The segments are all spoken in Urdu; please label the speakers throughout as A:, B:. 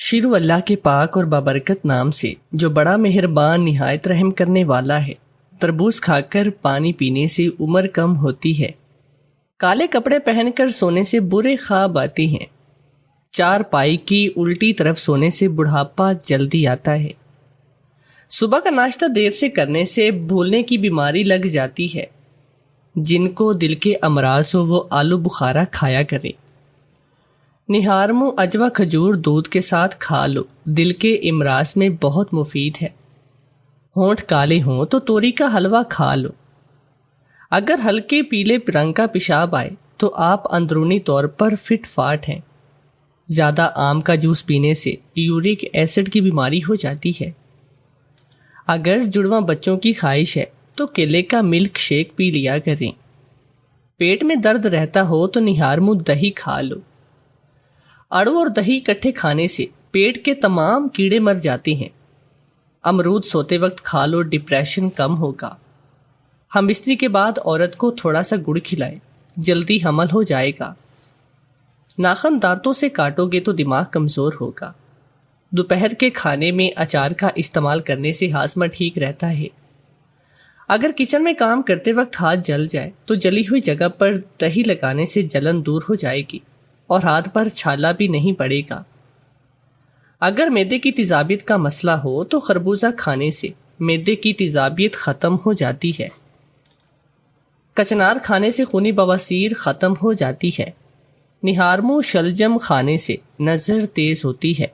A: شروع اللہ کے پاک اور بابرکت نام سے جو بڑا مہربان نہایت رحم کرنے والا ہے۔ تربوز کھا کر پانی پینے سے عمر کم ہوتی ہے۔ کالے کپڑے پہن کر سونے سے برے خواب آتے ہیں۔ چار پائی کی الٹی طرف سونے سے بڑھاپا جلدی آتا ہے۔ صبح کا ناشتہ دیر سے کرنے سے بھولنے کی بیماری لگ جاتی ہے۔ جن کو دل کے امراض ہو وہ آلو بخارا کھایا کریں۔ نہار منہ اجوا کھجور دودھ کے ساتھ کھا لو، دل کے امراض میں بہت مفید ہے۔ ہونٹ کالے ہوں تو توری کا حلوہ کھا لو۔ اگر ہلکے پیلے رنگ کا پیشاب آئے تو آپ اندرونی طور پر فٹ فاٹ ہیں۔ زیادہ آم کا جوس پینے سے یورک ایسڈ کی بیماری ہو جاتی ہے۔ اگر جڑواں بچوں کی خواہش ہے تو کیلے کا ملک شیک پی لیا کریں۔ پیٹ میں درد رہتا ہو تو نہار منہ دہی کھا لو۔ اڑو اور دہی اکٹھے کھانے سے پیٹ کے تمام کیڑے مر جاتے ہیں۔ امرود سوتے وقت کھا لو، ڈپریشن کم ہوگا۔ ہم بستری کے بعد عورت کو تھوڑا سا گڑ کھلائیں، جلدی حمل ہو جائے گا۔ ناخن دانتوں سے کاٹو گے تو دماغ کمزور ہوگا۔ دوپہر کے کھانے میں اچار کا استعمال کرنے سے ہاضمہ ٹھیک رہتا ہے۔ اگر کچن میں کام کرتے وقت ہاتھ جل جائے تو جلی ہوئی جگہ پر دہی لگانے سے جلن دور ہو جائے گی اور ہاتھ پر چھالا بھی نہیں پڑے گا۔ اگر معدے کی تیزابیت کا مسئلہ ہو تو خربوزہ کھانے سے معدے کی تیزابیت ختم ہو جاتی ہے۔ کچنار کھانے سے خونی بواسیر ختم ہو جاتی ہے۔ نہار منہ شلجم کھانے سے نظر تیز ہوتی ہے۔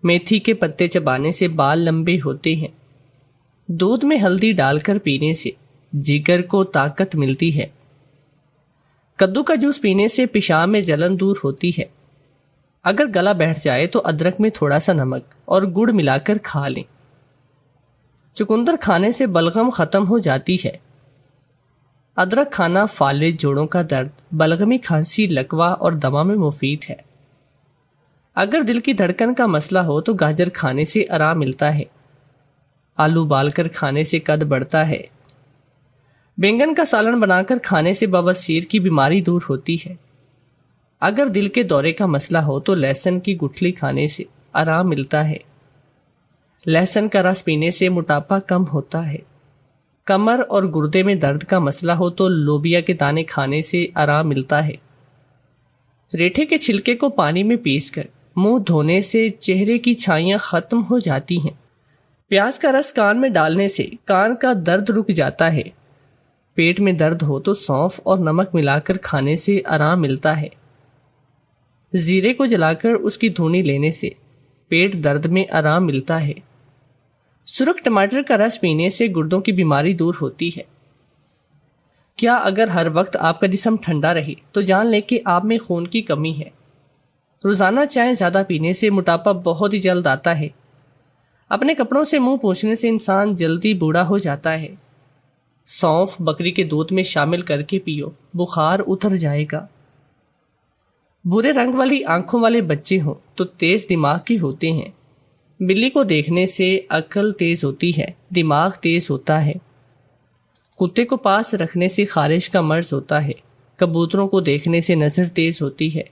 A: میتھی کے پتے چبانے سے بال لمبے ہوتے ہیں۔ دودھ میں ہلدی ڈال کر پینے سے جگر کو طاقت ملتی ہے۔ کدو کا جوس پینے سے پیشاب میں جلن دور ہوتی ہے۔ اگر گلا بیٹھ جائے تو ادرک میں تھوڑا سا نمک اور گڑ ملا کر کھا لیں۔ چقندر کھانے سے بلغم ختم ہو جاتی ہے۔ ادرک کھانا فالج، جوڑوں کا درد، بلغمی، کھانسی، لکوا اور دمہ میں مفید ہے۔ اگر دل کی دھڑکن کا مسئلہ ہو تو گاجر کھانے سے آرام ملتا ہے۔ آلو ابال کر کھانے سے قد بڑھتا ہے۔ بینگن کا سالن بنا کر کھانے سے بواسیر کی بیماری دور ہوتی ہے۔ اگر دل کے دورے کا مسئلہ ہو تو لہسن کی گٹھلی کھانے سے آرام ملتا ہے۔ لہسن کا رس پینے سے موٹاپا کم ہوتا ہے۔ کمر اور گردے میں درد کا مسئلہ ہو تو لوبیا کے دانے کھانے سے آرام ملتا ہے۔ ریٹھے کے چھلکے کو پانی میں پیس کر منہ دھونے سے چہرے کی چھائیاں ختم ہو جاتی ہیں۔ پیاز کا رس کان میں ڈالنے سے کان کا درد رک جاتا ہے۔ پیٹ میں درد ہو تو سونف اور نمک ملا کر کھانے سے آرام ملتا ہے۔ زیرے کو جلا کر اس کی دھونی لینے سے پیٹ درد میں آرام ملتا ہے۔ سرخ ٹماٹر کا رس پینے سے گردوں کی بیماری دور ہوتی ہے۔ کیا اگر ہر وقت آپ کا جسم ٹھنڈا رہے تو جان لیں کہ آپ میں خون کی کمی ہے۔ روزانہ چائے زیادہ پینے سے موٹاپا بہت ہی جلد آتا ہے۔ اپنے کپڑوں سے منہ پوچھنے سے انسان جلدی بوڑھا ہو جاتا ہے۔ سونف بکری کے دودھ میں شامل کر کے پیو، بخار اتر جائے گا۔ برے رنگ والی آنکھوں والے بچے ہوں تو تیز دماغ کی ہوتے ہیں۔ بلی کو دیکھنے سے عقل تیز ہوتی ہے، دماغ تیز ہوتا ہے۔ کتے کو پاس رکھنے سے خارش کا مرض ہوتا ہے۔ کبوتروں کو دیکھنے سے نظر تیز ہوتی ہے۔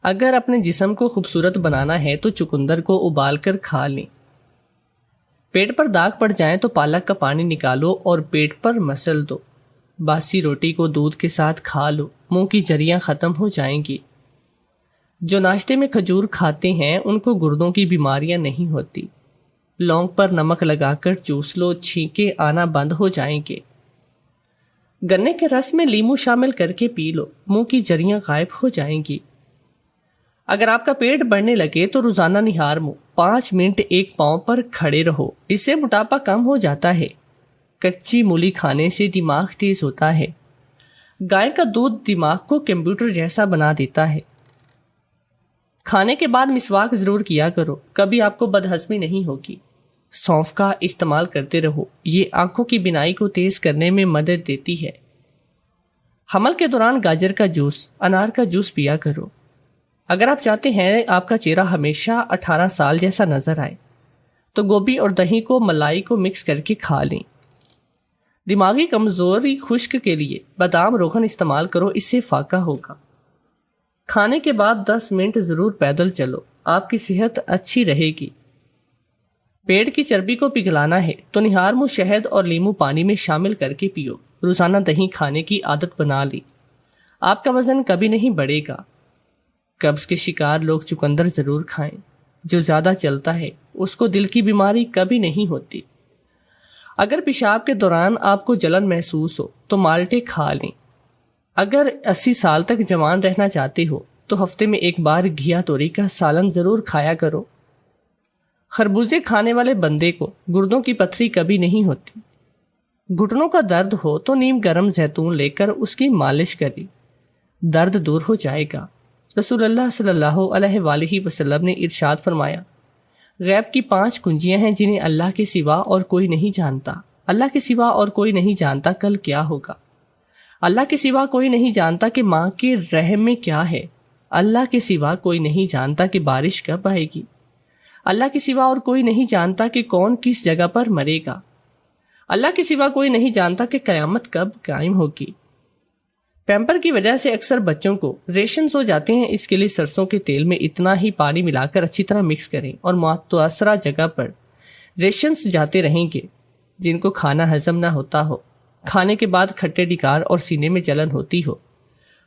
A: اگر اپنے جسم کو خوبصورت بنانا ہے تو چقندر کو ابال کر کھا لیں۔ پیٹ پر داغ پڑ جائیں تو پالک کا پانی نکالو اور پیٹ پر مسل دو۔ باسی روٹی کو دودھ کے ساتھ کھا لو، منہ کی جریاں ختم ہو جائیں گی۔ جو ناشتے میں کھجور کھاتے ہیں ان کو گردوں کی بیماریاں نہیں ہوتی۔ لونگ پر نمک لگا کر چوس لو، چھینکے آنا بند ہو جائیں گے۔ گنے کے رس میں لیمو شامل کر کے پی لو، منہ کی جریاں غائب ہو جائیں گی۔ اگر آپ کا پیٹ بڑھنے لگے تو روزانہ نہار منہ 5 منٹ ایک پاؤں پر کھڑے رہو، اس سے موٹاپا کم ہو جاتا ہے۔ کچی مولی کھانے سے دماغ تیز ہوتا ہے۔ گائے کا دودھ دماغ کو کمپیوٹر جیسا بنا دیتا ہے۔ کھانے کے بعد مسواک ضرور کیا کرو، کبھی آپ کو بدہضمی نہیں ہوگی۔ سونف کا استعمال کرتے رہو، یہ آنکھوں کی بینائی کو تیز کرنے میں مدد دیتی ہے۔ حمل کے دوران گاجر کا جوس، انار کا جوس پیا کرو۔ اگر آپ چاہتے ہیں آپ کا چہرہ ہمیشہ 18 سال جیسا نظر آئے تو گوبھی اور دہی کو ملائی کو مکس کر کے کھا لیں۔ دماغی کمزوری خشک کے لیے بادام روغن استعمال کرو، اس سے فاقہ ہوگا۔ کھانے کے بعد 10 منٹ ضرور پیدل چلو، آپ کی صحت اچھی رہے گی۔ پیڑ کی چربی کو پگھلانا ہے تو نہار منہ شہد اور لیمو پانی میں شامل کر کے پیو۔ روزانہ دہی کھانے کی عادت بنا لی، آپ کا وزن کبھی نہیں بڑھے گا۔ قبض کے شکار لوگ چقندر ضرور کھائیں، جو زیادہ چلتا ہے اس کو دل کی بیماری کبھی نہیں ہوتی۔ اگر پیشاب کے دوران آپ کو جلن محسوس ہو تو مالٹے کھا لیں۔ اگر 80 سال تک جوان رہنا چاہتے ہو تو ہفتے میں ایک بار گھیا توری کا سالن ضرور کھایا کرو۔ خربوزے کھانے والے بندے کو گردوں کی پتھری کبھی نہیں ہوتی۔ گھٹنوں کا درد ہو تو نیم گرم زیتون لے کر اس کی مالش کریں، درد دور ہو جائے گا۔ رسول اللہ صلی اللہ علیہ وآلہ وسلم نے ارشاد فرمایا، غیب کی 5 کنجیاں ہیں جنہیں اللہ کے سوا اور کوئی نہیں جانتا۔ اللہ کے سوا اور کوئی نہیں جانتا کل کیا ہوگا۔ اللہ کے سوا کوئی نہیں جانتا کہ ماں کے رحم میں کیا ہے۔ اللہ کے سوا کوئی نہیں جانتا کہ بارش کب آئے گی۔ اللہ کے سوا اور کوئی نہیں جانتا کہ کون کس جگہ پر مرے گا۔ اللہ کے سوا کوئی نہیں جانتا کہ قیامت کب قائم ہوگی۔ پیمپر کی وجہ سے اکثر بچوں کو ریشنز ہو جاتے ہیں، اس کے لیے سرسوں کے تیل میں اتنا ہی پانی ملا کر اچھی طرح مکس کریں اور متاثرہ جگہ پر ریشنز جاتے رہیں گے۔ جن کو کھانا ہضم نہ ہوتا ہو، کھانے کے بعد کھٹے ڈکار اور سینے میں جلن ہوتی ہو،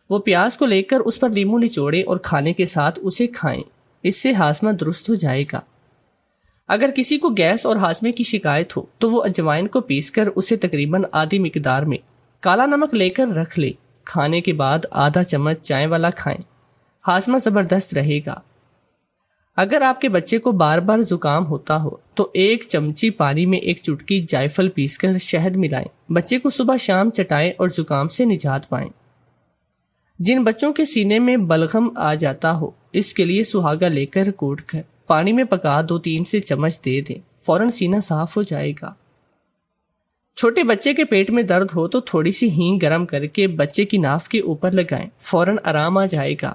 A: وہ پیاز کو لے کر اس پر لیمو نچوڑے اور کھانے کے ساتھ اسے کھائیں، اس سے ہاضمہ درست ہو جائے گا۔ اگر کسی کو گیس اور ہاضمے کی شکایت ہو تو وہ اجوائن کو پیس کر اسے تقریباً آدھی مقدار میں کالا نمک لے کر رکھ لے، کھانے کے بعد آدھا چمچ چائے والا کھائیں، ہاضمہ زبردست رہے گا۔ اگر آپ کے بچے کو بار بار زکام ہوتا ہو تو 1 چمچی پانی میں 1 چٹکی جائفل پیس کر شہد ملائیں، بچے کو صبح شام چٹائیں اور زکام سے نجات پائیں۔ جن بچوں کے سینے میں بلغم آ جاتا ہو، اس کے لیے سہاگا لے کر کوٹ کر پانی میں پکا 2-3 سے چمچ دے دیں، فوراً سینہ صاف ہو جائے گا۔ چھوٹے بچے کے پیٹ میں درد ہو تو تھوڑی سی ہینگ گرم کر کے بچے کی ناف کے اوپر لگائیں، فوراً آرام آ جائے گا۔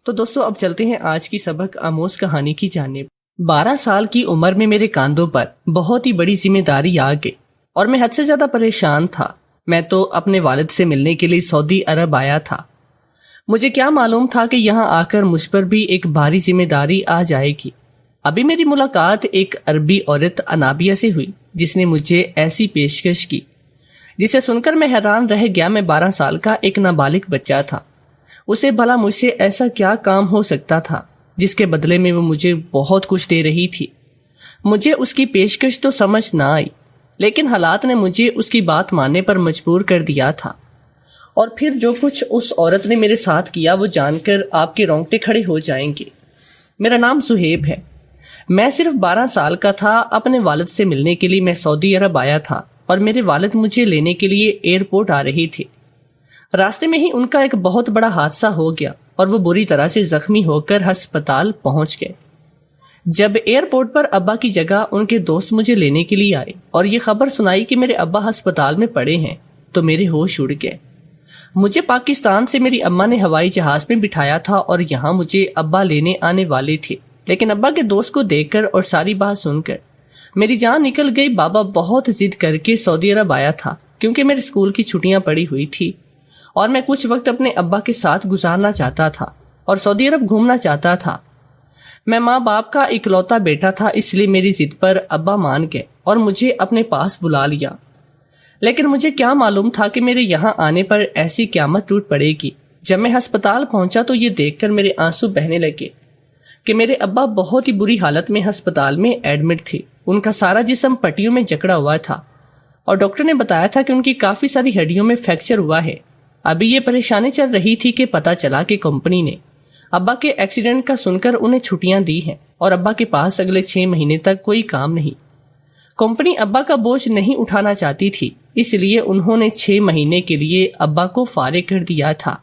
A: تو دوستو اب چلتے ہیں آج کی سبق آموز کہانی کی جانب۔ 12 سال کی عمر میں میرے کاندھوں پر بہت ہی بڑی ذمہ داری آ گئی اور میں حد سے زیادہ پریشان تھا۔ میں تو اپنے والد سے ملنے کے لیے سعودی عرب آیا تھا۔ مجھے کیا معلوم تھا کہ یہاں آ کر مجھ پر بھی ایک بھاری ذمہ داری آ جائے گی۔ ابھی میری ملاقات ایک عربی عورت انابیہ سے ہوئی جس نے مجھے ایسی پیشکش کی جسے سن کر میں حیران رہ گیا۔ میں 12 سال کا ایک نابالغ بچہ تھا، اسے بھلا مجھ سے ایسا کیا کام ہو سکتا تھا جس کے بدلے میں وہ مجھے بہت کچھ دے رہی تھی۔ مجھے اس کی پیشکش تو سمجھ نہ آئی، لیکن حالات نے مجھے اس کی بات ماننے پر مجبور کر دیا تھا۔ اور پھر جو کچھ اس عورت نے میرے ساتھ کیا وہ جان کر آپ کے رونگٹے کھڑے ہو جائیں گے۔ میرا نام سہیب ہے، میں صرف 12 سال کا تھا۔ اپنے والد سے ملنے کے لیے میں سعودی عرب آیا تھا اور میرے والد مجھے لینے کے لیے ایئرپورٹ آ رہے تھے۔ راستے میں ہی ان کا ایک بہت بڑا حادثہ ہو گیا اور وہ بری طرح سے زخمی ہو کر ہسپتال پہنچ گئے۔ جب ایئرپورٹ پر ابا کی جگہ ان کے دوست مجھے لینے کے لیے آئے اور یہ خبر سنائی کہ میرے ابا ہسپتال میں پڑے ہیں تو میرے ہوش اڑ گئے۔ مجھے پاکستان سے میری اماں نے ہوائی جہاز میں بٹھایا تھا اور یہاں مجھے ابا لینے آنے والے تھے، لیکن ابا کے دوست کو دیکھ کر اور ساری بات سن کر میری جان نکل گئی۔ بابا بہت ضد کر کے سعودی عرب آیا تھا کیونکہ میرے اسکول کی چھٹیاں پڑی ہوئی تھی اور میں کچھ وقت اپنے ابا کے ساتھ گزارنا چاہتا تھا اور سعودی عرب گھومنا چاہتا تھا۔ میں ماں باپ کا اکلوتا بیٹا تھا، اس لیے میری ضد پر ابا مان گئے اور مجھے اپنے پاس بلا لیا۔ لیکن مجھے کیا معلوم تھا کہ میرے یہاں آنے پر ایسی قیامت ٹوٹ پڑے گی۔ جب میں ہسپتال پہنچا تو یہ دیکھ کر میرے آنسو بہنے لگے کہ میرے ابا بہت ہی بری حالت میں ہسپتال میں ایڈمٹ تھے۔ ان کا سارا جسم پٹیوں میں جکڑا ہوا تھا اور ڈاکٹر نے بتایا تھا کہ ان کی کافی ساری ہڈیوں میں فریکچر ہوا ہے۔ ابھی یہ پریشانی چل رہی تھی کہ پتہ چلا کہ کمپنی نے ابا کے ایکسیڈنٹ کا سن کر انہیں چھٹیاں دی ہیں اور ابا کے پاس اگلے 6 مہینے تک کوئی کام نہیں۔ کمپنی ابا کا بوجھ نہیں اٹھانا چاہتی تھی، اس لیے انہوں نے 6 مہینے کے لیے ابا کو فارغ کر دیا تھا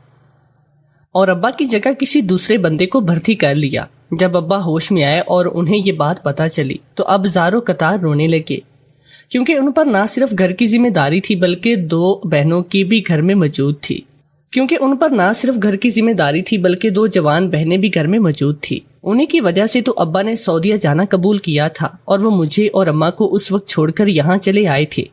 A: اور ابا کی جگہ کسی دوسرے بندے کو بھرتی کر لیا۔ جب ابا ہوش میں آئے اور انہیں یہ بات پتہ چلی تو اب زاروں قطار رونے لگے، کیونکہ ان پر نہ صرف گھر کی ذمہ داری تھی بلکہ 2 بہنوں کی بھی گھر میں موجود تھی۔ بلکہ 2 جوان بہنیں بھی گھر میں موجود تھی۔ انہیں کی وجہ سے تو ابا نے سعودیہ جانا قبول کیا تھا اور وہ مجھے اور اماں کو اس وقت چھوڑ کر یہاں چلے آئے تھے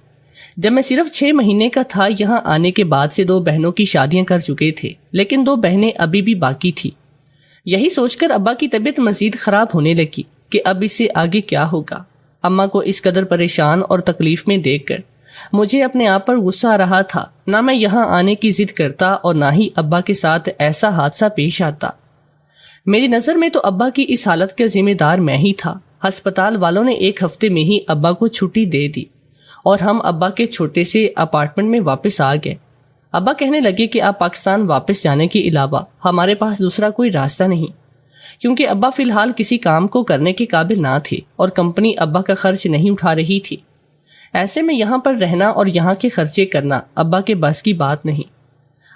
A: جب میں صرف 6 مہینے کا تھا۔ یہاں آنے کے بعد سے 2 بہنوں کی شادیاں کر چکے تھے، لیکن 2 بہنیں ابھی بھی باقی تھی۔ یہی سوچ کر ابا کی طبیعت مزید خراب ہونے لگی کہ اب اس سے آگے کیا ہوگا۔ اماں کو اس قدر پریشان اور تکلیف میں دیکھ کر مجھے اپنے آپ پر غصہ آ رہا تھا۔ نہ میں یہاں آنے کی ضد کرتا اور نہ ہی ابا کے ساتھ ایسا حادثہ پیش آتا۔ میری نظر میں تو ابا کی اس حالت کا ذمہ دار میں ہی تھا۔ ہسپتال والوں نے 1 ہفتے میں ہی ابا کو چھٹی دے دی اور ہم ابا کے چھوٹے سے اپارٹمنٹ میں واپس آ گئے۔ ابا کہنے لگے کہ آپ پاکستان واپس جانے کے علاوہ ہمارے پاس دوسرا کوئی راستہ نہیں، کیونکہ ابا فی الحال کسی کام کو کرنے کے قابل نہ تھے اور کمپنی ابا کا خرچ نہیں اٹھا رہی تھی۔ ایسے میں یہاں پر رہنا اور یہاں کے خرچے کرنا ابا کے بس کی بات نہیں۔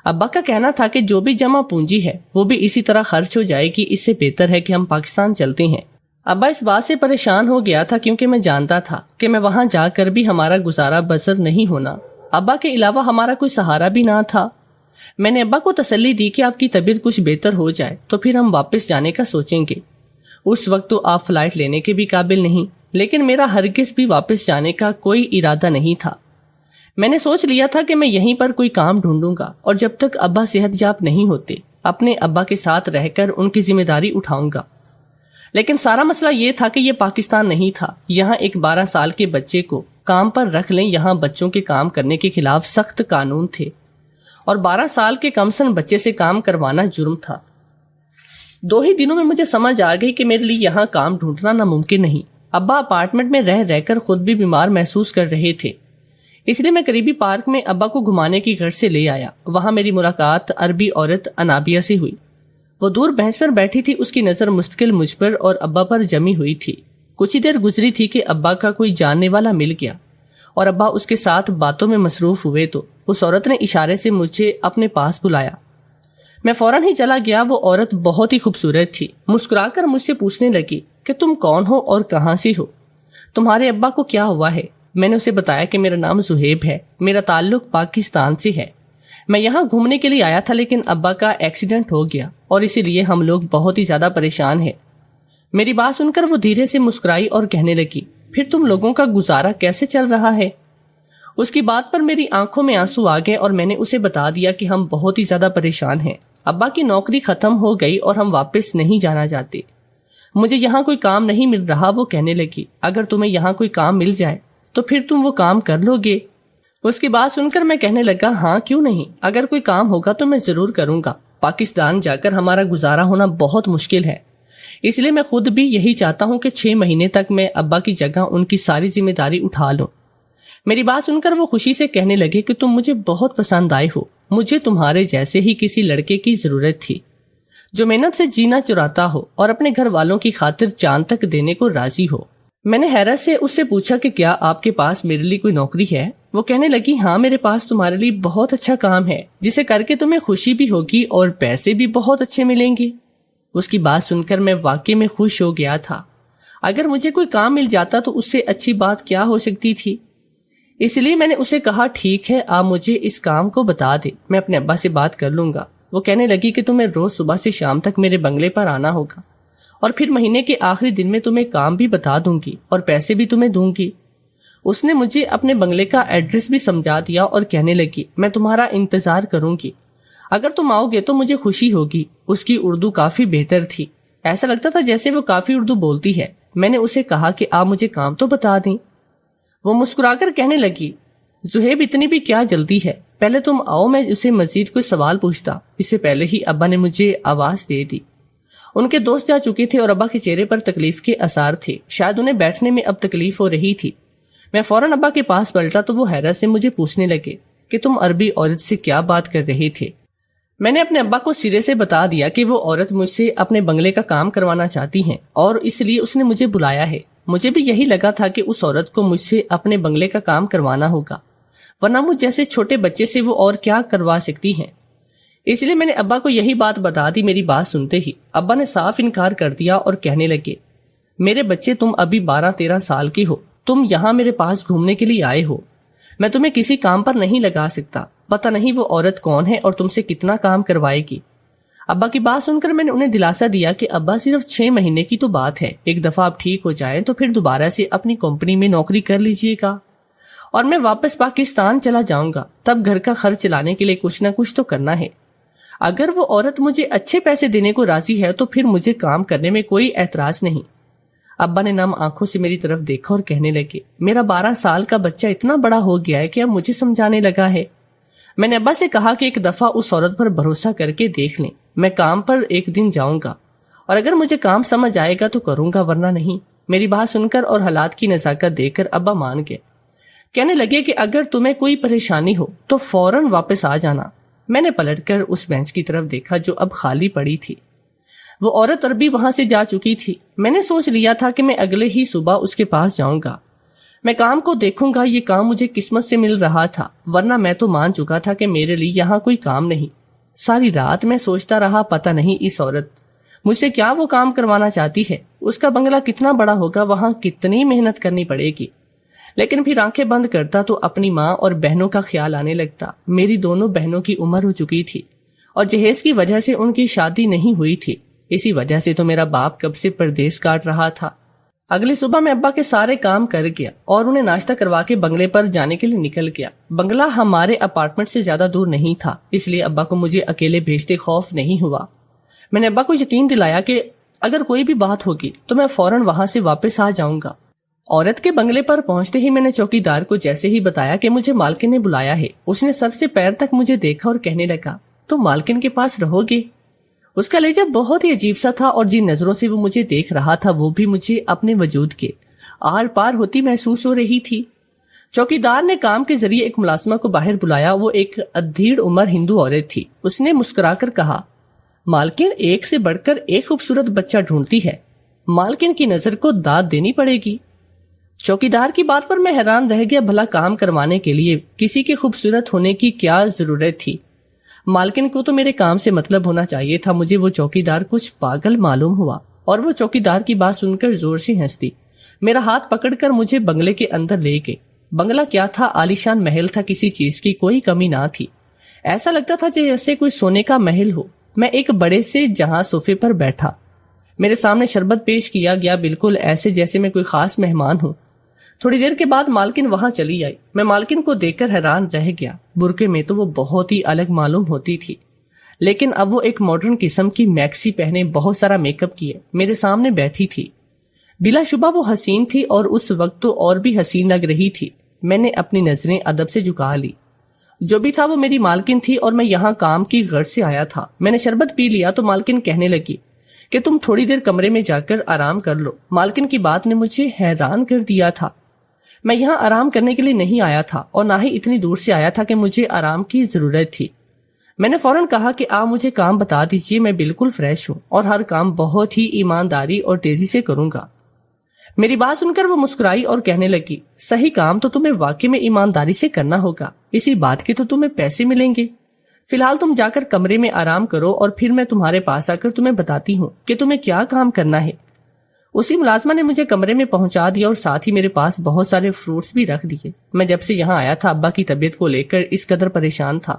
A: ابا کا کہنا تھا کہ جو بھی جمع پونجی ہے وہ بھی اسی طرح خرچ ہو جائے گی، اس سے بہتر ہے کہ ہم پاکستان چلتے ہیں۔ ابا اس بات سے پریشان ہو گیا تھا کیونکہ میں جانتا تھا کہ میں وہاں جا کر بھی ہمارا گزارا بسر نہیں ہونا۔ ابا کے علاوہ ہمارا کوئی سہارا بھی نہ تھا۔ میں نے ابا کو تسلی دی کہ آپ کی طبیعت کچھ بہتر ہو جائے تو پھر ہم واپس جانے کا سوچیں گے۔ اس وقت تو آپ فلائٹ لینے کے بھی قابل نہیں، لیکن میرا ہرگز بھی واپس جانے کا کوئی ارادہ نہیں تھا۔ میں نے سوچ لیا تھا کہ میں یہیں پر کوئی کام ڈھونڈوں گا اور جب تک ابا صحت یاب نہیں ہوتے اپنے ابا کے ساتھ رہ کر ان کی ذمہ داری اٹھاؤں گا۔ لیکن سارا مسئلہ یہ تھا کہ یہ پاکستان نہیں تھا۔ یہاں ایک 12 سال کے بچے کو کام پر رکھ لیں، یہاں بچوں کے کام کرنے کے خلاف سخت قانون تھے اور 12 سال کے کم سن بچے سے کام کروانا جرم تھا۔ 2 ہی دنوں میں مجھے سمجھ آ گئی کہ میرے لیے یہاں کام ڈھونڈنا ناممکن نہیں۔ ابا اپارٹمنٹ میں رہ کر خود بھی بیمار محسوس کر رہے تھے، اس لیے میں قریبی پارک میں ابا کو گھمانے کی گھر سے لے آیا۔ وہاں میری ملاقات عربی عورت انابیہ سے ہوئی۔ وہ دور بھینس پر بیٹھی تھی، اس کی نظر مستقل مجھ پر اور ابا پر جمی ہوئی تھی۔ کچھ ہی دیر گزری تھی کہ ابا کا کوئی جاننے والا مل گیا اور ابا اس کے ساتھ باتوں میں مصروف ہوئے تو اس عورت نے اشارے سے مجھے اپنے پاس بلایا۔ میں فوراً ہی چلا گیا۔ وہ عورت بہت ہی خوبصورت تھی، مسکرا کر مجھ سے پوچھنے لگی کہ تم کون ہو اور کہاں سے ہو؟ تمہارے ابا کو کیا ہوا ہے؟ میں نے اسے بتایا کہ میرا نام زہیب ہے، میرا تعلق پاکستان سے ہے، میں یہاں گھومنے کے لیے آیا تھا لیکن ابا کا ایکسیڈنٹ ہو گیا اور اسی لیے ہم لوگ بہت ہی زیادہ پریشان ہیں۔ میری بات سن کر وہ دھیرے سے مسکرائی اور کہنے لگی، پھر تم لوگوں کا گزارا کیسے چل رہا ہے؟ اس کی بات پر میری آنکھوں میں آنسو آ گئے اور میں نے اسے بتا دیا کہ ہم بہت ہی زیادہ پریشان ہیں۔ ابا کی نوکری ختم ہو گئی اور ہم واپس نہیں جانا چاہتے۔ مجھے یہاں کوئی کام نہیں مل رہا۔ وہ کہنے لگی، اگر تمہیں یہاں کوئی کام مل جائے تو پھر تم وہ کام کر لو گے؟ اس کی بات سن کر میں کہنے لگا، ہاں کیوں نہیں، اگر کوئی کام ہوگا تو میں ضرور کروں گا۔ پاکستان جا کر ہمارا گزارا ہونا بہت مشکل ہے، اس لیے میں خود بھی یہی چاہتا ہوں کہ 6 مہینے تک میں ابا کی جگہ ان کی ساری ذمہ داری اٹھا لوں۔ میری بات سن کر وہ خوشی سے کہنے لگے کہ تم مجھے بہت پسند آئے ہو، مجھے تمہارے جیسے ہی کسی لڑکے کی ضرورت تھی جو محنت سے جینا چراتا ہو اور اپنے گھر والوں کی خاطر جان تک دینے کو راضی ہو۔ میں نے حیرت سے اس سے پوچھا کہ کیا آپ کے پاس میرے لیے کوئی نوکری ہے؟ وہ کہنے لگی، ہاں میرے پاس تمہارے لیے بہت اچھا کام ہے جسے کر کے تمہیں خوشی بھی ہوگی اور پیسے بھی بہت اچھے ملیں گے۔ اس کی بات سن کر میں واقعی میں خوش ہو گیا تھا۔ اگر مجھے کوئی کام مل جاتا تو اس سے اچھی بات کیا ہو سکتی تھی؟ اس لیے میں نے اسے کہا، ٹھیک ہے آپ مجھے اس کام کو بتا دیں، میں اپنے ابا سے بات کر لوں گا۔ وہ کہنے لگی کہ تمہیں روز صبح سے شام تک میرے بنگلے پر آنا ہوگا اور پھر مہینے کے آخری دن میں تمہیں کام بھی بتا دوں گی اور پیسے بھی تمہیں دوں گی۔ اس نے مجھے اپنے بنگلے کا ایڈریس بھی سمجھا دیا اور کہنے لگی، میں تمہارا انتظار کروں گی، اگر تم آؤ گے تو مجھے خوشی ہوگی۔ اس کی اردو کافی بہتر تھی، ایسا لگتا تھا جیسے وہ کافی اردو بولتی ہے۔ میں نے اسے کہا کہ آپ مجھے کام تو بتا دیں۔ وہ مسکرا کر کہنے لگی، زہیب اتنی بھی کیا جلدی ہے، پہلے تم آؤ، میں اسے مزید کوئی سوال پوچھتا۔ اس سے پہلے ہی ابا نے مجھے آواز دے دی۔ ان کے دوست جا چکے تھے اور ابا کے چہرے پر تکلیف کے آثار تھے، شاید انہیں بیٹھنے میں اب تکلیف ہو رہی تھی۔ میں فوراً ابا کے پاس پلٹا تو وہ حیرت سے مجھے پوچھنے لگے کہ تم عربی عورت سے کیا بات کر رہے تھے؟ میں نے اپنے ابا کو سرے سے بتا دیا کہ وہ عورت مجھ سے اپنے بنگلے کا کام کروانا چاہتی ہیں اور اس لیے اس نے مجھے بلایا ہے۔ مجھے بھی یہی لگا تھا کہ اس عورت کو مجھ سے اپنے بنگلے کا کام کروانا ہوگا، ورنہ مجھ جیسے چھوٹے بچے سے وہ اور کیا کروا سکتی ہیں۔ اس لیے میں نے ابا کو یہی بات بتا دی۔ میری بات سنتے ہی ابا نے صاف انکار کر دیا اور کہنے لگے، میرے بچے تم ابھی 12-13 سال کی ہو، تم یہاں میرے پاس گھومنے کے لیے آئے ہو، میں تمہیں کسی کام پر نہیں لگا سکتا، پتہ نہیں وہ عورت کون ہے اور تم سے کتنا کام کروائے گی۔ ابا کی بات سن کر میں نے انہیں دلاسا دیا کہ ابا صرف 6 مہینے کی تو بات ہے، ایک دفعہ آپ ٹھیک ہو جائیں تو پھر دوبارہ سے اپنی کمپنی میں نوکری کر لیجئے گا اور میں واپس پاکستان چلا جاؤں گا، تب گھر کا خرچ چلانے کے لیے کچھ نہ کچھ تو کرنا ہے۔ اگر وہ عورت مجھے اچھے پیسے دینے کو راضی ہے تو پھر مجھے کام کرنے میں کوئی اعتراض نہیں۔ ابا نے نم آنکھوں سے میری طرف دیکھا اور کہنے لگے، میرا 12 سال کا بچہ اتنا بڑا ہو گیا ہے کہ اب مجھے سمجھانے لگا ہے۔ میں نے ابا سے کہا کہ ایک دفعہ اس عورت پر بھروسہ کر کے دیکھ لیں، میں کام پر ایک دن جاؤں گا اور اگر مجھے کام سمجھ آئے گا تو کروں گا، ورنہ نہیں۔ میری بات سن کر اور حالات کی نزاکت دیکھ کر ابا مان گئے۔ کہنے لگے کہ اگر تمہیں کوئی پریشانی ہو تو فوراً واپس آ جانا۔ میں نے پلٹ کر اس بینچ کی طرف دیکھا جو اب خالی پڑی تھی۔ وہ عورت عربی وہاں سے جا چکی تھی۔ میں نے سوچ لیا تھا کہ میں اگلے ہی صبح اس کے پاس جاؤں گا، میں کام کو دیکھوں گا۔ یہ کام مجھے قسمت سے مل رہا تھا، ورنہ میں تو مان چکا تھا کہ میرے لیے یہاں کوئی کام نہیں۔ ساری رات میں سوچتا رہا، پتہ نہیں اس عورت مجھ سے کیا وہ کام کروانا چاہتی ہے، اس کا بنگلہ کتنا بڑا ہوگا، وہاں کتنی محنت کرنی پڑے گی۔ لیکن پھر آنکھیں بند کرتا تو اپنی ماں اور بہنوں کا خیال آنے لگتا۔ میری دونوں بہنوں کی عمر ہو چکی تھی اور جہیز کی وجہ سے ان کی شادی نہیں ہوئی تھی، اسی وجہ سے تو میرا باپ کب سے پردیس کاٹ رہا تھا۔ اگلی صبح میں ابا کے سارے کام کر گیا اور انہیں ناشتہ کروا کے بنگلے پر جانے کے لیے نکل گیا۔ بنگلہ ہمارے اپارٹمنٹ سے زیادہ دور نہیں تھا، اس لیے ابا کو مجھے اکیلے بھیجتے خوف نہیں ہوا۔ میں نے ابا کو یقین دلایا کہ اگر کوئی بھی بات ہوگی تو میں فوراً وہاں سے واپس آ جاؤں گا۔ عورت کے بنگلے پر پہنچتے ہی میں نے چوکیدار کو جیسے ہی بتایا کہ مجھے مالکن نے بلایا ہے، اس نے سر سے پیر تک مجھے دیکھا اور کہنے لگا، تم مالکن کے پاس رہو گے؟ اس کا لہجہ بہت ہی عجیب سا تھا اور جن نظروں سے وہ مجھے دیکھ رہا تھا وہ بھی مجھے اپنے وجود کے آر پار ہوتی محسوس ہو رہی تھی۔ چوکیدار نے کام کے ذریعے ایک ملازمہ کو باہر بلایا، وہ ایک ادھیڑ عمر ہندو عورت تھی۔ اس نے مسکرا کر کہا، مالکن ایک سے بڑھ کر ایک خوبصورت بچہ ڈھونڈتی ہے، مالکن کی نظر کو داد دینی پڑے گی۔ چوکیدار کی بات پر میں حیران رہ گیا، بھلا کام کروانے کے لیے کسی کے خوبصورت ہونے کی کیا ضرورت تھی؟ مالکن کو تو میرے کام سے مطلب ہونا چاہیے تھا۔ مجھے وہ چوکیدار کچھ پاگل معلوم ہوا اور وہ چوکیدار کی بات سن کر زور سے ہنستی، میرا ہاتھ پکڑ کر مجھے بنگلے کے اندر لے گئے۔ بنگلہ کیا تھا، عالیشان محل تھا، کسی چیز کی کوئی کمی نہ تھی، ایسا لگتا تھا جیسے کوئی سونے کا محل ہو۔ میں ایک بڑے سے جہاں صوفے پر بیٹھا، میرے سامنے شربت پیش کیا گیا، بالکل ایسے جیسے میں کوئی خاص مہمان ہوں۔ تھوڑی دیر کے بعد مالکن وہاں چلی آئی، میں مالکن کو دیکھ کر حیران رہ گیا۔ برقعے میں تو وہ بہت ہی الگ معلوم ہوتی تھی، لیکن اب وہ ایک ماڈرن قسم کی میکسی پہنے، بہت سارا میک اپ کیے، میرے سامنے بیٹھی تھی۔ بلا شبہ وہ حسین تھی اور اس وقت تو اور بھی حسین لگ رہی تھی۔ میں نے اپنی نظریں ادب سے جھکا لی، جو بھی تھا وہ میری مالکن تھی اور میں یہاں کام کی غرض سے آیا تھا۔ میں نے شربت پی لیا تو مالکن کہنے لگی کہ تم تھوڑی دیر کمرے میں جا کر آرام کر لو۔ مالکن کی بات نے مجھے حیران کر دیا تھا، میں یہاں آرام کرنے کے لیے نہیں آیا تھا اور نہ ہی اتنی دور سے آیا تھا کہ مجھے آرام کی ضرورت تھی۔ میں نے فوراً کہا کہ آپ مجھے کام بتا دیجئے، میں بالکل فریش ہوں اور ہر کام بہت ہی ایمانداری اور تیزی سے کروں گا۔ میری بات سن کر وہ مسکرائی اور کہنے لگی، صحیح کام تو تمہیں واقعی میں ایمانداری سے کرنا ہوگا، اسی بات کے تو تمہیں پیسے ملیں گے۔ فی الحال تم جا کر کمرے میں آرام کرو اور پھر میں تمہارے پاس آ کر تمہیں بتاتی ہوں کہ تمہیں کیا کام کرنا ہے۔ اسی ملازمہ نے مجھے کمرے میں پہنچا دیا اور ساتھ ہی میرے پاس بہت سارے فروٹس بھی رکھ دیے۔ میں جب سے یہاں آیا تھا ابا کی طبیعت کو لے کر اس قدر پریشان تھا،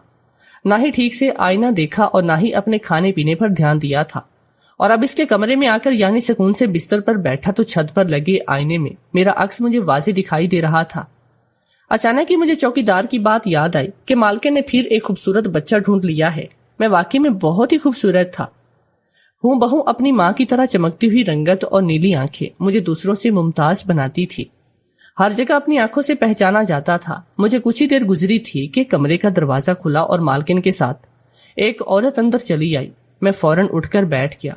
A: نہ ہی ٹھیک سے آئینہ دیکھا اور نہ ہی اپنے کھانے پینے پر دھیان دیا تھا، اور اب اس کے کمرے میں آ کر یعنی سکون سے بستر پر بیٹھا تو چھت پر لگے آئینے میں میرا عکس مجھے واضح دکھائی دے رہا تھا۔ اچانک ہی مجھے چوکیدار کی بات یاد آئی کہ مالکن نے پھر ایک خوبصورت بچہ ڈھونڈ لیا ہے۔ میں واقعی میں بہت ہی خوبصورت تھا، ہوں بہو اپنی ماں کی طرح چمکتی ہوئی رنگت اور نیلی آنکھیں مجھے دوسروں سے ممتاز بناتی تھی، ہر جگہ اپنی آنکھوں سے پہچانا جاتا تھا۔ مجھے کچھ ہی دیر گزری تھی کہ کمرے کا دروازہ کھلا اور مالکن کے ساتھ ایک عورت اندر چلی آئی۔ میں فوراً اٹھ کر بیٹھ گیا۔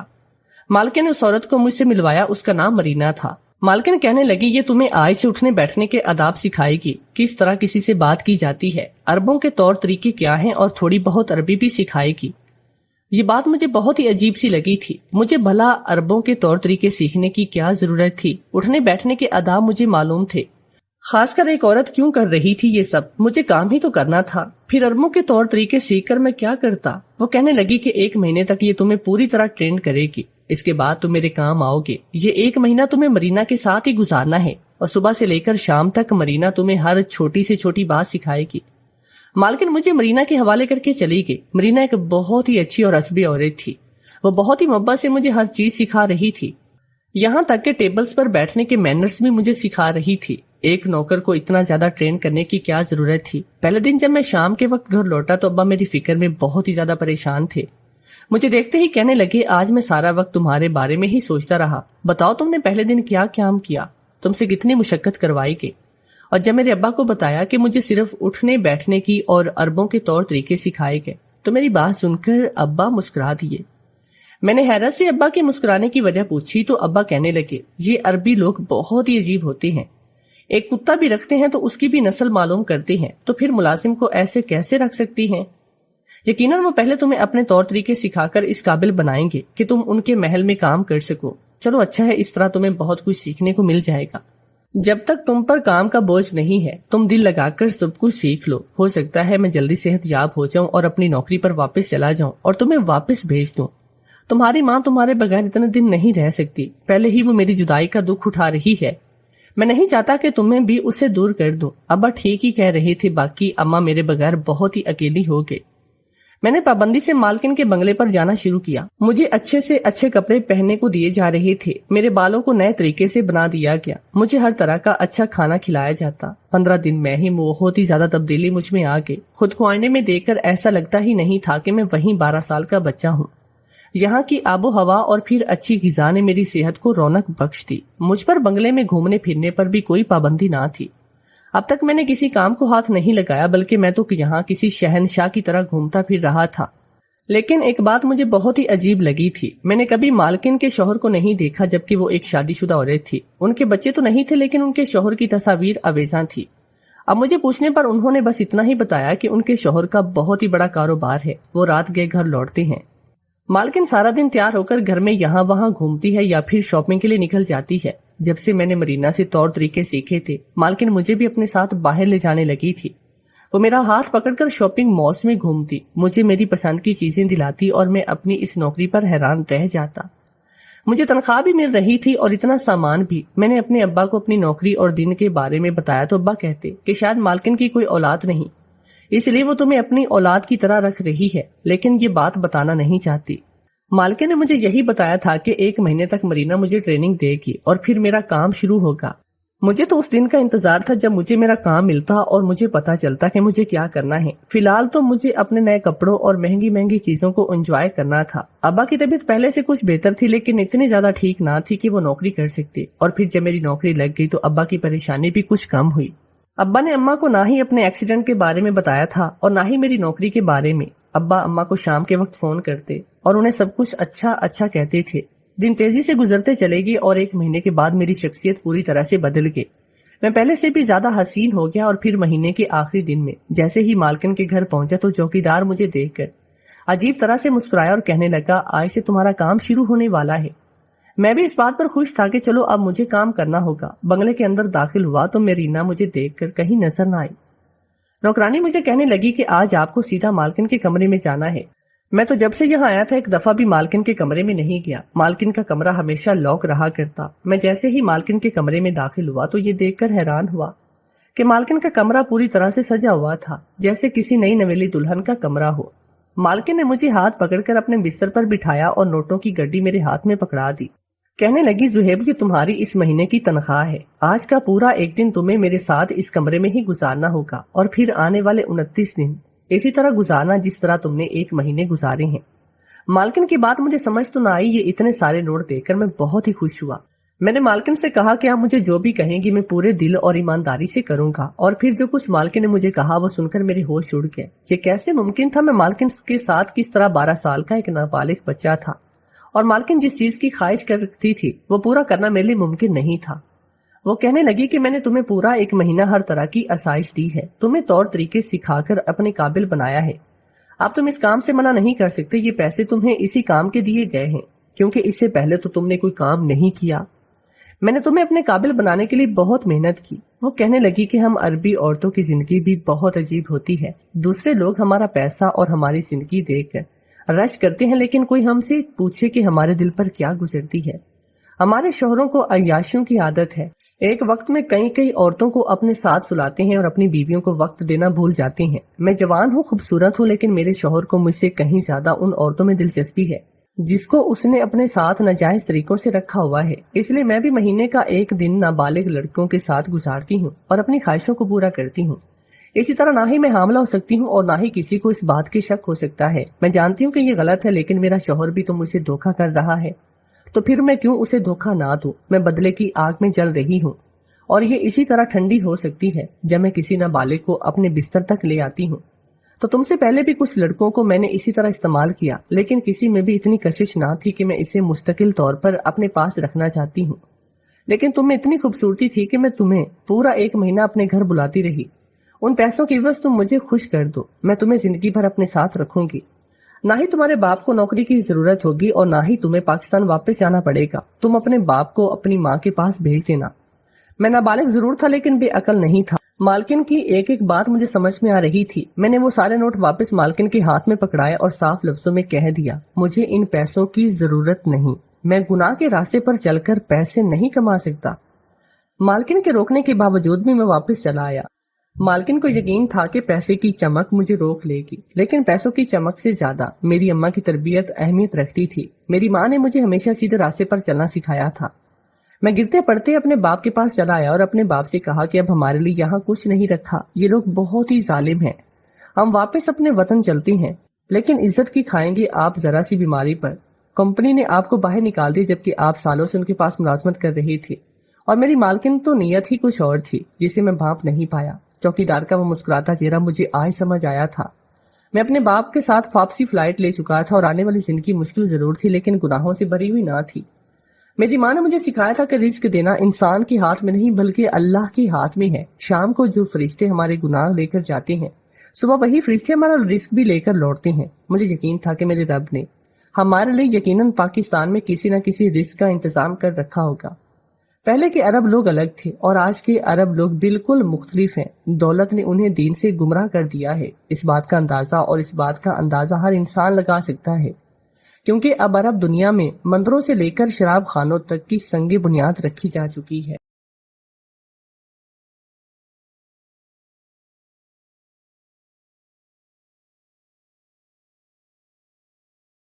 A: مالکن نے اس عورت کو مجھ سے ملوایا، اس کا نام مرینا تھا۔ مالکن کہنے لگی، یہ تمہیں آج سے اٹھنے بیٹھنے کے آداب سکھائے گی، کس طرح کسی سے بات کی جاتی ہے، عربوں کے طور طریقے کیا ہیں، اور تھوڑی بہت عربی بھی سکھائے گی۔ یہ بات مجھے بہت ہی عجیب سی لگی تھی، مجھے بھلا عربوں کے طور طریقے سیکھنے کی کیا ضرورت تھی؟ اٹھنے بیٹھنے کے آداب مجھے معلوم تھے، خاص کر ایک عورت کیوں کر رہی تھی یہ سب؟ مجھے کام ہی تو کرنا تھا، پھر عربوں کے طور طریقے سیکھ کر میں کیا کرتا؟ وہ کہنے لگی کہ 1 مہینے تک یہ تمہیں پوری طرح ٹرینڈ کرے گی، اس کے بعد تم میرے کام آؤ گے۔ یہ 1 مہینہ تمہیں مرینا کے ساتھ ہی گزارنا ہے اور صبح سے لے کر شام تک مرینا تمہیں ہر چھوٹی سے چھوٹی بات سکھائے گی۔ مالکن مجھے مرینا کے حوالے کر کے چلی گئی۔ مرینا ایک بہت ہی اچھی اور عصبی عورت تھی، وہ بہت ہی محبت سے مجھے ہر چیز سکھا رہی تھی، یہاں تک کہ ٹیبلز پر بیٹھنے کے مینرز بھی مجھے سکھا رہی تھی۔ ایک نوکر کو اتنا زیادہ ٹرین کرنے کی کیا ضرورت تھی؟ پہلے دن جب میں شام کے وقت گھر لوٹا تو ابا میری فکر میں بہت ہی زیادہ پریشان تھے۔ مجھے دیکھتے ہی کہنے لگے، آج میں سارا وقت تمہارے بارے میں ہی سوچتا رہا، بتاؤ تم نے پہلے دن کیا کام کیا، تم سے کتنی مشقت کروائی گئی۔ اور جب میرے ابا کو بتایا کہ مجھے صرف اٹھنے بیٹھنے کی اور عربوں کے طور طریقے سکھائے گئے تو میری بات سن کر ابا مسکرا دیے۔ میں نے حیرت سے ابا کے مسکرانے کی وجہ پوچھی تو ابا کہنے لگے، یہ عربی لوگ بہت ہی عجیب ہوتے ہیں، ایک کتا بھی رکھتے ہیں تو اس کی بھی نسل معلوم کرتے ہیں، تو پھر ملازم کو ایسے کیسے رکھ سکتی ہیں؟ یقیناً وہ پہلے تمہیں اپنے طور طریقے سکھا کر اس قابل بنائیں گے کہ تم ان کے محل میں کام کر سکو۔ چلو اچھا ہے، اس طرح تمہیں بہت کچھ سیکھنے کو مل جائے گا۔ جب تک تم پر کام کا بوجھ نہیں ہے تم دل لگا کر سب کچھ سیکھ لو، ہو سکتا ہے میں جلدی صحت یاب ہو جاؤں اور اپنی نوکری پر واپس چلا جاؤں اور تمہیں واپس بھیج دوں۔ تمہاری ماں تمہارے بغیر اتنے دن نہیں رہ سکتی، پہلے ہی وہ میری جدائی کا دکھ اٹھا رہی ہے، میں نہیں چاہتا کہ تمہیں بھی اسے دور کر دو۔ ابا ٹھیک ہی کہہ رہے تھے، باقی اماں میرے بغیر بہت ہی اکیلی ہو گئی۔ میں نے پابندی سے مالکن کے بنگلے پر جانا شروع کیا۔ مجھے اچھے سے اچھے کپڑے پہننے کو دیے جا رہے تھے، میرے بالوں کو نئے طریقے سے بنا دیا گیا، مجھے ہر طرح کا اچھا کھانا کھلایا جاتا۔ 15 دن میں ہی بہت ہی زیادہ تبدیلی مجھ میں آ گئی۔ خود کو آئینے میں دیکھ کر ایسا لگتا ہی نہیں تھا کہ میں وہیں 12 سال کا بچہ ہوں۔ یہاں کی آب و ہوا اور پھر اچھی غذا نے میری صحت کو رونق بخش دی۔ مجھ پر بنگلے میں گھومنے پھرنے پر بھی کوئی پابندی نہ تھی۔ اب تک میں نے کسی کام کو ہاتھ نہیں لگایا، بلکہ میں تو یہاں کسی شہنشاہ کی طرح گھومتا پھر رہا تھا۔ لیکن ایک بات مجھے بہت ہی عجیب لگی تھی، میں نے کبھی مالکن کے شوہر کو نہیں دیکھا، جبکہ وہ ایک شادی شدہ عورت تھی۔ ان کے بچے تو نہیں تھے لیکن ان کے شوہر کی تصاویر آویزاں تھی۔ اب مجھے پوچھنے پر انہوں نے بس اتنا ہی بتایا کہ ان کے شوہر کا بہت ہی بڑا کاروبار ہے، وہ رات گئے گھر لوٹتے ہیں۔ مالکن سارا دن تیار ہو کر گھر میں یہاں وہاں گھومتی ہے یا پھر شاپنگ کے لیے نکل جاتی ہے۔ جب سے میں نے مرینا سے طور طریقے سیکھے تھے، مالکن مجھے بھی اپنے ساتھ باہر لے جانے لگی تھی۔ وہ میرا ہاتھ پکڑ کر شاپنگ مالز میں گھومتی، مجھے میری پسند کی چیزیں دلاتی اور میں اپنی اس نوکری پر حیران رہ جاتا۔ مجھے تنخواہ بھی مل رہی تھی اور اتنا سامان بھی۔ میں نے اپنے ابا کو اپنی نوکری اور دن کے بارے میں بتایا تو ابا کہتے کہ شاید مالکن کی کوئی اولاد نہیں، اس لیے وہ تمہیں اپنی اولاد کی طرح رکھ رہی ہے، لیکن یہ بات بتانا نہیں چاہتی۔ مالکن نے مجھے یہی بتایا تھا کہ 1 مہینے تک مرینا مجھے ٹریننگ دے گی اور پھر میرا کام شروع ہوگا۔ مجھے تو اس دن کا انتظار تھا جب مجھے میرا کام ملتا اور مجھے پتا چلتا کہ مجھے کیا کرنا ہے۔ فی الحال تو مجھے اپنے نئے کپڑوں اور مہنگی مہنگی چیزوں کو انجوائے کرنا تھا۔ ابا کی طبیعت پہلے سے کچھ بہتر تھی لیکن اتنی زیادہ ٹھیک نہ تھی کہ وہ نوکری کر سکتے، اور پھر جب میری نوکری لگ گئی تو ابا کی پریشانی بھی کچھ کم ہوئی۔ ابا نے اماں کو نہ ہی اپنے ایکسیڈنٹ کے بارے میں بتایا تھا اور نہ ہی میری نوکری کے بارے میں۔ ابا اماں کو شام کے وقت فون کرتے اور انہیں سب کچھ اچھا اچھا کہتے تھے۔ دن تیزی سے گزرتے چلے گی اور 1 مہینے کے بعد میری شخصیت پوری طرح سے بدل گئی۔ میں پہلے سے بھی زیادہ حسین ہو گیا، اور پھر مہینے کے آخری دن میں جیسے ہی مالکن کے گھر پہنچا تو چوکیدار مجھے دیکھ کر عجیب طرح سے مسکرایا اور کہنے لگا، آج سے تمہارا کام شروع ہونے والا ہے۔ میں بھی اس بات پر خوش تھا کہ چلو اب مجھے کام کرنا ہوگا۔ بنگلے کے اندر داخل ہوا تو مرینا مجھے دیکھ کر کہیں نظر نہ آئی۔ نوکرانی مجھے کہنے لگی کہ آج آپ کو سیدھا مالکن کے کمرے میں جانا ہے۔ میں تو جب سے یہاں آیا تھا ایک دفعہ بھی مالکن کے کمرے میں نہیں گیا۔ مالکن کا کمرہ ہمیشہ لاک رہا کرتا۔ میں جیسے ہی مالکن کے کمرے میں داخل ہوا تو یہ دیکھ کر حیران ہوا کہ مالکن کا کمرہ پوری طرح سے سجا ہوا تھا، جیسے کسی نئی نویلی دلہن کا کمرہ ہو۔ مالکن نے مجھے ہاتھ پکڑ کر اپنے بستر پر بٹھایا اور نوٹوں کی گڈی میرے ہاتھ میں پکڑا دی۔ کہنے لگی، زہیب یہ تمہاری اس مہینے کی تنخواہ ہے، آج کا پورا 1 دن تمہیں میرے ساتھ اس کمرے میں ہی گزارنا ہوگا اور پھر آنے والے 29 دن اسی طرح گزارنا جس طرح تم نے 1 مہینے گزارے ہیں۔ مالکن کی بات مجھے سمجھ تو نہ آئی، یہ اتنے سارے نوٹ دیکھ کر میں بہت ہی خوش ہوا۔ میں نے مالکن سے کہا کہ آپ مجھے جو بھی کہیں گی میں پورے دل اور ایمانداری سے کروں گا، اور پھر جو کچھ مالکن نے مجھے کہا وہ سن کر میرے ہوش اڑ گئے۔ یہ کیسے ممکن تھا؟ میں مالکن کے ساتھ کس طرح 12 سال کا ایک نابالغ بچہ تھا، اور مالکن جس چیز کی خواہش کرتی تھی وہ پورا کرنا میرے لیے ممکن نہیں تھا۔ وہ کہنے لگی کہ میں نے تمہیں پورا 1 مہینہ ہر طرح کی آسائش دی ہے، تمہیں طور طریقے سکھا کر اپنے قابل بنایا ہے۔ اب تم اس کام سے منع نہیں کر سکتے، یہ پیسے تمہیں اسی کام کے دیے گئے ہیں، کیونکہ اس سے پہلے تو تم نے کوئی کام نہیں کیا۔ میں نے تمہیں اپنے قابل بنانے کے لیے بہت محنت کی۔ وہ کہنے لگی کہ ہم عربی عورتوں کی زندگی بھی بہت عجیب ہوتی ہے، دوسرے لوگ ہمارا پیسہ اور ہماری زندگی دیکھ کر رش کرتے ہیں، لیکن کوئی ہم سے پوچھے کہ ہمارے دل پر کیا گزرتی ہے۔ ہمارے شوہروں کو عیاشیوں کی عادت ہے، ایک وقت میں کئی عورتوں کو اپنے ساتھ سلاتے ہیں اور اپنی بیویوں کو وقت دینا بھول جاتے ہیں۔ میں جوان ہوں، خوبصورت ہوں، لیکن میرے شوہر کو مجھ سے کہیں زیادہ ان عورتوں میں دلچسپی ہے۔ جس کو اس نے اپنے ساتھ ناجائز طریقوں سے رکھا ہوا ہے۔ اس لیے میں بھی مہینے کا ایک دن نابالغ لڑکوں کے ساتھ گزارتی ہوں اور اپنی خواہشوں کو پورا کرتی ہوں۔ اسی طرح نہ ہی میں حاملہ ہو سکتی ہوں اور نہ ہی کسی کو اس بات کی شک ہو سکتا ہے۔ میں جانتی ہوں کہ یہ غلط ہے، لیکن میرا شوہر بھی تو مجھے دھوکہ کر رہا ہے، تو پھر میں کیوں اسے دھوکہ نہ دوں؟ میں بدلے کی آگ میں جل رہی ہوں، اور یہ اسی طرح ٹھنڈی ہو سکتی ہے جب میں کسی نابالغ کو اپنے بستر تک لے آتی ہوں۔ تو تم سے پہلے بھی کچھ لڑکوں کو میں نے اسی طرح استعمال کیا، لیکن کسی میں بھی اتنی کشش نہ تھی کہ میں اسے مستقل طور پر اپنے پاس رکھنا چاہتی ہوں۔ لیکن تم میں اتنی خوبصورتی تھی کہ میں تمہیں پورا ایک مہینہ اپنے گھر بلاتی رہی۔ ان پیسوں کی عوض تم مجھے خوش کر دو، میں تمہیں زندگی بھر اپنے ساتھ رکھوں گی۔ نہ ہی تمہارے باپ کو نوکری کی ضرورت ہوگی اور نہ ہی تمہیں پاکستان واپس جانا پڑے گا۔ تم اپنے باپ کو اپنی ماں کے پاس بھیج دینا۔ میں نابالغ ضرور تھا لیکن بے عقل نہیں تھا۔ مالکن کی ایک ایک بات مجھے سمجھ میں آ رہی تھی۔ میں نے وہ سارے نوٹ واپس مالکن کے ہاتھ میں پکڑائے اور صاف لفظوں میں کہہ دیا، مجھے ان پیسوں کی ضرورت نہیں، میں گناہ کے راستے پر چل کر پیسے نہیں کما سکتا۔ مالکن کے روکنے کے باوجود بھی میں واپس چلا آیا۔ مالکن کو یقین تھا کہ پیسے کی چمک مجھے روک لے گی، لیکن پیسوں کی چمک سے زیادہ میری اماں کی تربیت اہمیت رکھتی تھی۔ میری ماں نے مجھے ہمیشہ سیدھے راستے پر چلنا سکھایا تھا۔ میں گرتے پڑتے اپنے باپ کے پاس چلا آیا اور اپنے باپ سے کہا کہ اب ہمارے لیے یہاں کچھ نہیں رکھا، یہ لوگ بہت ہی ظالم ہیں، ہم واپس اپنے وطن چلتے ہیں، لیکن عزت کی کھائیں گے آپ ذرا سی بیماری پر۔ کمپنی نے آپ کو باہر نکال دی جبکہ آپ سالوں سے ان کے پاس ملازمت کر رہی تھی، اور میری مالکن تو نیت ہی کچھ اور تھی جسے میں بھانپ نہیں پایا۔ چوکیدار کا وہ مسکراتا چہرہ مجھے آج سمجھ آیا تھا۔ میں اپنے باپ کے ساتھ واپسی فلائٹ لے چکا تھا اور آنے والی زندگی مشکل ضرور تھی لیکن گناہوں سے بھری ہوئی نہ تھی۔ میری ماں نے مجھے سکھایا تھا کہ رزق دینا انسان کے ہاتھ میں نہیں بلکہ اللہ کے ہاتھ میں ہے۔ شام کو جو فرشتے ہمارے گناہ لے کر جاتے ہیں، صبح وہی فرشتے ہمارا رزق بھی لے کر لوٹتے ہیں۔ مجھے یقین تھا کہ میرے رب نے ہمارے لیے یقیناً پاکستان میں کسی نہ کسی رزق کا انتظام کر رکھا ہوگا۔ پہلے کے عرب لوگ الگ تھے اور آج کے عرب لوگ بالکل مختلف ہیں۔ دولت نے انہیں دین سے گمراہ کر دیا ہے۔ اس بات کا اندازہ ہر انسان لگا سکتا ہے، کیونکہ اب عرب دنیا میں مندروں سے لے کر شراب خانوں تک کی سنگ بنیاد رکھی جا چکی ہے۔